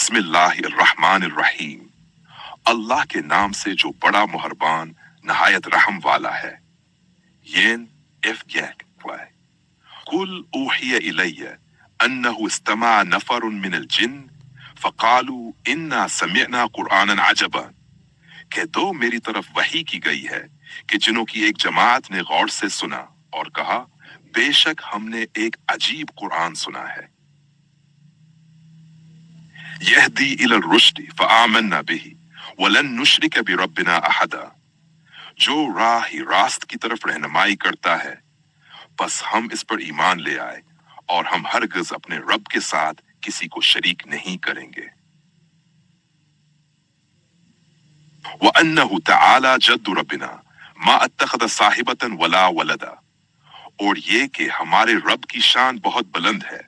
बिस्मिल्लाहिर्रहमानिर्रहीम, अल्लाह के नाम से जो बड़ा मुहरबान नहायत रहम वाला है। येन इफ गैक वाय कुल ऊहिया इलैया अन्नहु इस्तमा नफरुन मिनल जिन फकालू इन्ना समिअना कुरआनन अजबा, कह दो मेरी तरफ वही की गई है कि जिनों की एक जमात ने गौर से सुना और कहा बेशक हमने एक अजीब कुरान सुना है। यहदी इलल रुश्दी फआमन्ना बिही वलन नुश्रिक बिरब्बिना अहदा, जो राह रास्त की तरफ रहनुमाई करता है बस हम इस पर ईमान ले आए और हम हरगिज अपने रब के साथ किसी को शरीक नहीं करेंगे। वअन्नहु तआला जद्दु रब्बिना मा अत्तखज़ साहिबतन वला वलदा, और ये कि हमारे रब की शान बहुत बुलंद है,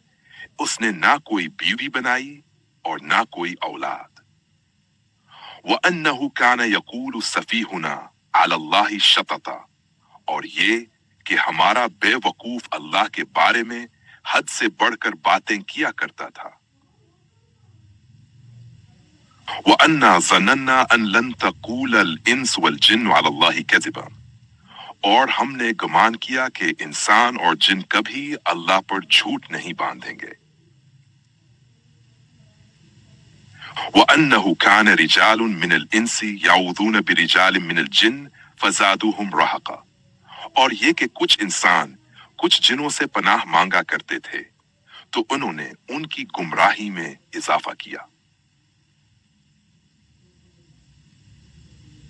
उसने ना कोई बीवी बनाई और ना कोई औलाद। वअन्नहु कान यकूलु सफीहुना अलल्लाहि शतता, और ये कि हमारा बेवकूफ अल्लाह के बारे में हद से बढ़कर बातें किया करता था। वअन्ना ज़नन्ना अन लन तक़ूलल इंस वल जिन्न अलल्लाहि कज़िबा, और हमने गुमान किया कि इंसान और जिन कभी अल्लाह पर झूठ नहीं बांधेंगे। वअन्नहु कान रिजालुन मिनल इंसी यऊज़ून बिरिजालिन मिनल जिन्न फज़ादूहुम रहक़ा, और ये कि कुछ इंसान कुछ जिनों से पनाह मांगा करते थे तो उन्होंने उनकी गुमराही में इजाफा किया।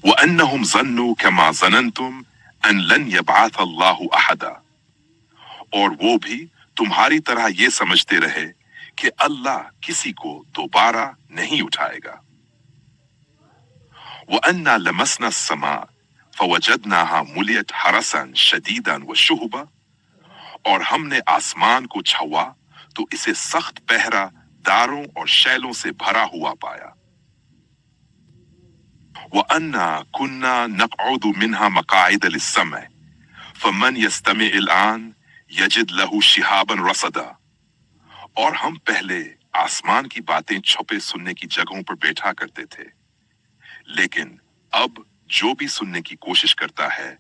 वअन्नहुम ज़न्नु कमा ज़ननतुम अन लन यबअथ अल्लाहु अहदा, और वो भी तुम्हारी तरह ये समझते रहे कि अल्लाह किसी को दोबारा नहीं उठाएगा। वअन्ना लमसना समा फवजदनाहा मुलियत हरसन शदीदन व शुहबा, और हमने आसमान को छुआ तो इसे सख्त पहरा दारों और शैलों से भरा हुआ पाया। वअन्ना कुन्ना नक़उदु मिन्हा मक़ाइद लिस्समअ फमन यस्तमिअल आन यजिद लहु शिहाबन रसदा, और हम पहले आसमान की बातें छुपे सुनने की जगहों पर बैठा करते थे, लेकिन अब जो भी सुनने की कोशिश करता है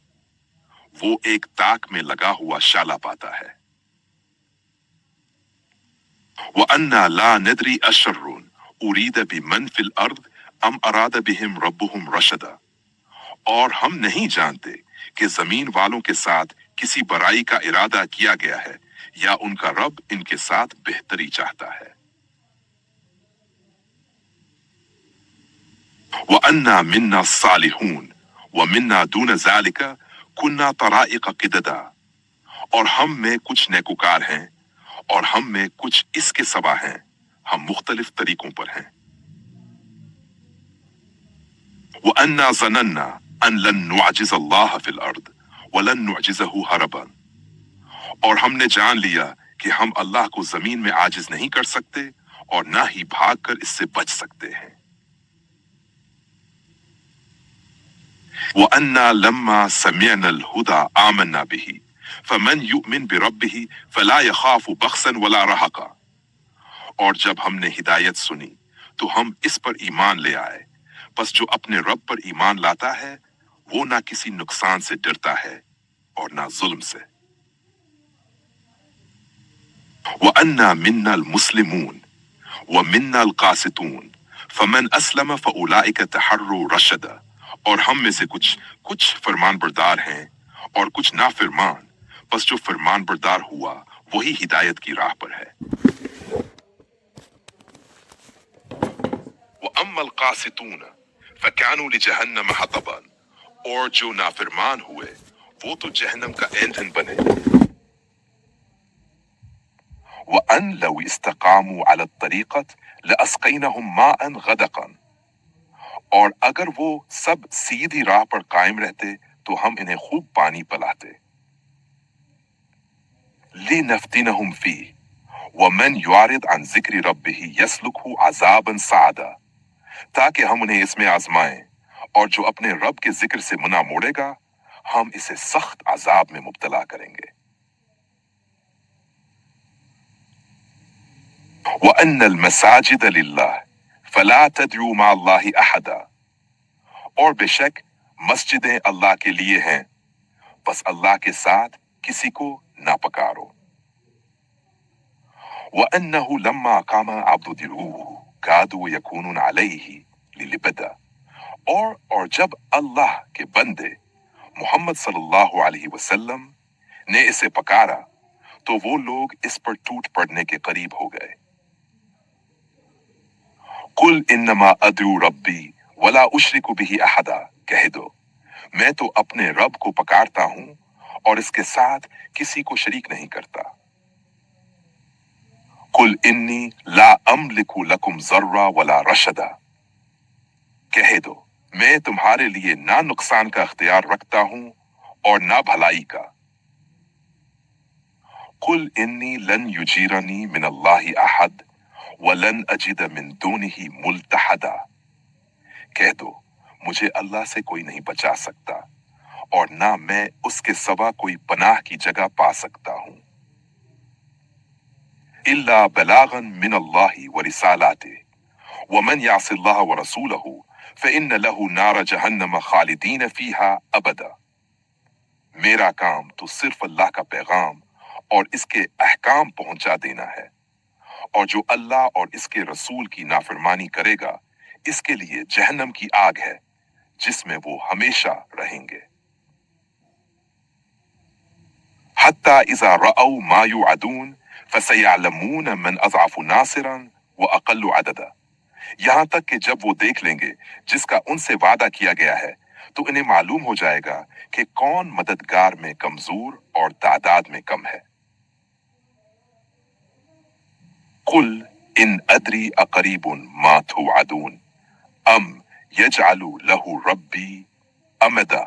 वो एक ताक में लगा हुआ शाला पाता है। वअन्ना ला नदरी अशर्रुन उरीद बिमन फिल अर्द अम अराद बिहिम रब्बुहुम रशदा, और हम नहीं जानते कि जमीन वालों के साथ किसी बुराई का इरादा किया गया है या उनका रब इनके साथ बेहतरी चाहता है। वअन्ना मिन्ना सालिहून व मिन्ना दून ज़ालिका कुन्ना तराइक क़िददा, और हम में कुछ नेकुकार हैं और हम में कुछ इसके सिवा हैं, हम मुख्तलिफ तरीकों पर हैं। वअन्ना ज़नन्ना अन लन नुअजिज़ अल्लाह फिल अर्द व लन नुअजिज़हु हरबन, और हमने जान लिया कि हम अल्लाह को जमीन में आजिज नहीं कर सकते और ना ही भागकर इससे बच सकते हैं। वअन्ना लम्मा समिअनल हुदा आमन्ना बिही फमन युमिन बिरब्बिही फला यखाफु बख्सन वला रहका, और जब हमने हिदायत सुनी तो हम इस पर ईमान ले आए, बस जो अपने रब पर ईमान लाता है वो ना किसी नुकसान से डरता है और ना जुल्म से। वअन्ना मिन्नल मुस्लिमून व मिन्नल कासितून फमन अस्लम फउलाइक तहर्रु रशदा, और हम में से कुछ फरमान बरदार हैं और कुछ नाफरमान, बस जो फरमान बरदार हुआ वही हिदायत की राह पर है। वअम्मल कासितून फकानू लिजहन्नम हतबा, और जो नाफरमान हुए वो तो जहन्नम का ईंधन बने। वअन लौ इस्तकामू अला तरीक़त लअस्क़ैनहुम माअन गदक़न, और अगर वो सब सीधी राह पर कायम रहते तो हम इन्हें खूब पानी पिलाते। लिनफ्तिनहुम फीह वमन युरिद अन ज़िक्रि रब्बिही यसलुकहु अज़ाबन सअदा, ताकि हम उन्हें इसमें आजमाएं, और जो अपने रब के जिक्र से मुना मोड़ेगा हम इसे सख्त अजाब में मुब्तला करेंगे। वअन्नल मसाजिद लिल्लाह فلا تدعو مع اللہ احدا، اور بے شک مسجدیں اللہ کے لیے ہیں، بس اللہ کے ساتھ کسی کو نہ پکارو۔ وَأَنَّهُ لَمَّا قَامَ عَبْدُ دِلُوهُ كَادُوا يَكُونُونَ عَلَيْهِ لِلِبَدَ، اور جب اللہ کے بندے محمد صلی اللہ علیہ وسلم نے اسے پکارا تو وہ لوگ اس پر ٹوٹ پڑنے کے قریب ہو گئے۔ قُلْ إِنَّمَا أَدْعُو رَبِّي وَلَا أُشْرِكُ بِهِ أَحَدًا، کہہ دو میں تو اپنے رب کو پکارتا ہوں اور اس کے ساتھ کسی کو شریک نہیں کرتا۔ قُلْ إِنِّي لَا أَمْلِكُ لَكُمْ ضَرًّا وَلَا رَشَدًا، کہہ دو میں تمہارے لیے نہ نقصان کا اختیار رکھتا ہوں اور نہ بھلائی کا۔ قُلْ إِنِّي لَنْ يُجِيرَنِي مِنَ اللَّهِ أَحَدٌ وَلَنْ أَجِدَ مِن دُونِهِ مُلْتَحَدًا، کہہ دو مجھے اللہ سے کوئی نہیں بچا سکتا اور نہ میں اس کے سوا کوئی پناہ کی جگہ پا سکتا ہوں۔ إِلَّا بَلَاغًا مِنَ اللَّهِ وَرِسَالَاتِهِ وَمَنْ يَعْصِ اللَّهَ وَرَسُولَهُ فَإِنَّ لَهُ نَارَ جَهَنَّمَ خَالِدِينَ فِيهَا أَبَدًا، میرا کام تو صرف اللہ کا پیغام اور اس کے احکام پہنچا دینا ہے، اور جو اللہ اور اس کے رسول کی نافرمانی کرے گا اس کے لیے جہنم کی آگ ہے جس میں وہ ہمیشہ رہیں گے۔ حَتَّى إِذَا رَأَوْا مَا يُوعَدُونَ فَسَيَعْلَمُونَ مَنْ أَضْعَفُ نَاصِرًا وَأَقَلُّ عَدَدًا، یہاں تک کہ جب وہ دیکھ لیں گے جس کا ان سے وعدہ کیا گیا ہے تو انہیں معلوم ہو جائے گا کہ کون مددگار میں کمزور اور تعداد میں کم ہے۔ قُلْ إِنْ أَدْرِي أَقَرِيبٌ مَا تُوعَدُونَ أَمْ يَجْعَلُ لَهُ رَبِّي أَمَدًا،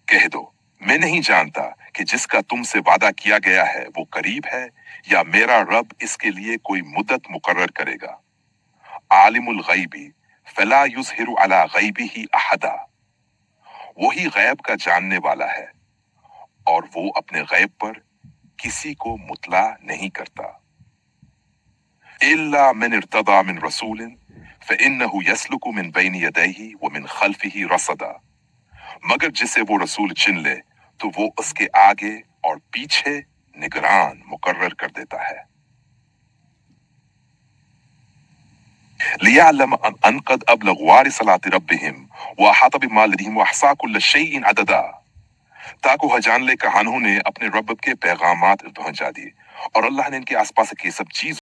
کہہ دو میں نہیں جانتا کہ جس کا تم سے وعدہ کیا گیا ہے وہ قریب ہے یا میرا رب اس کے لیے کوئی مدت مقرر کرے گا۔ عالم الغیب فلا یظہر علی غیبہ احدا، وہی غیب کا جاننے والا ہے اور وہ اپنے غیب پر کسی کو مطلع نہیں کرتا۔ الا من ارتضى من رسول فإنه يسلك من بين يديه ومن خلفه رصدا، مگر جسے وہ رسول چن لے تو وہ اس کے آگے اور پیچھے نگران مقرر کر دیتا ہے۔ لِيَعْلَمَ أَنْ قَدْ أَبْلَغُوا رِسَالَاتِ رَبِّهِمْ وَأَحَاطَ بِمَا لَدَيْهِمْ وَأَحْصَىٰ كُلَّ شَيْءٍ عَدَدًا، تاکہ وہ جان لے کہ انہوں نے اپنے رب کے پیغامات پہنچا دیے اور اللہ نے ان کے آس پاس کی سب چیز